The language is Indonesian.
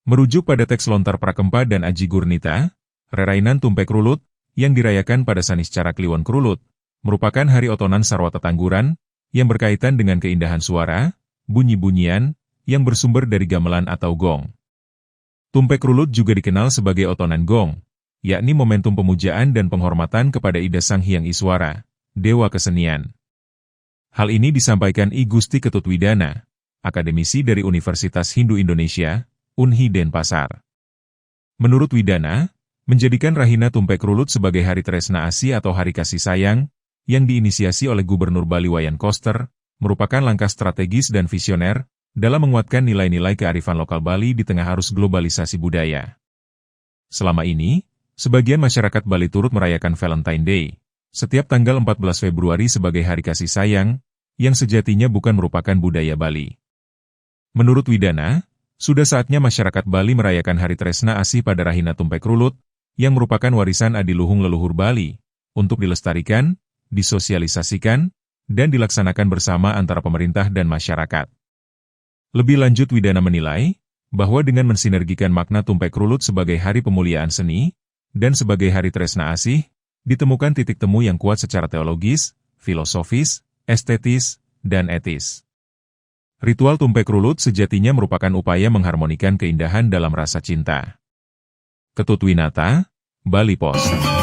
Merujuk pada teks Lontar Prakempa dan Aji Gurnita, Rerainan Tumpek Rulut, yang dirayakan pada Saniscara Kliwon Krulut, merupakan hari otonan Sarwa Tetangguran, yang berkaitan dengan keindahan suara, bunyi-bunyian, yang bersumber dari gamelan atau gong. Tumpek Rulut juga dikenal sebagai otonan gong, yakni momentum pemujaan dan penghormatan kepada Ida Sang Hyang Iswara, Dewa Kesenian. Hal ini disampaikan I Gusti Ketut Widana, akademisi dari Universitas Hindu Indonesia, Unhi Denpasar. Menurut Widana, menjadikan Rahina Tumpek Rulut sebagai Hari Tresna Asih atau Hari Kasih Sayang, yang diinisiasi oleh Gubernur Bali Wayan Koster, merupakan langkah strategis dan visioner dalam menguatkan nilai-nilai kearifan lokal Bali di tengah arus globalisasi budaya. Selama ini, sebagian masyarakat Bali turut merayakan Valentine Day, setiap tanggal 14 Februari sebagai Hari Kasih Sayang, yang sejatinya bukan merupakan budaya Bali. Menurut Widana, sudah saatnya masyarakat Bali merayakan Hari Tresna Asih pada Rahina Tumpek Rulut, yang merupakan warisan adiluhung leluhur Bali, untuk dilestarikan, disosialisasikan, dan dilaksanakan bersama antara pemerintah dan masyarakat. Lebih lanjut Widana menilai, bahwa dengan mensinergikan makna Tumpek Rulut sebagai hari pemuliaan seni, dan sebagai hari Tresna Asih, ditemukan titik temu yang kuat secara teologis, filosofis, estetis, dan etis. Ritual Tumpek Rulut sejatinya merupakan upaya mengharmonikan keindahan dalam rasa cinta. Ketut Winata, Bali Post.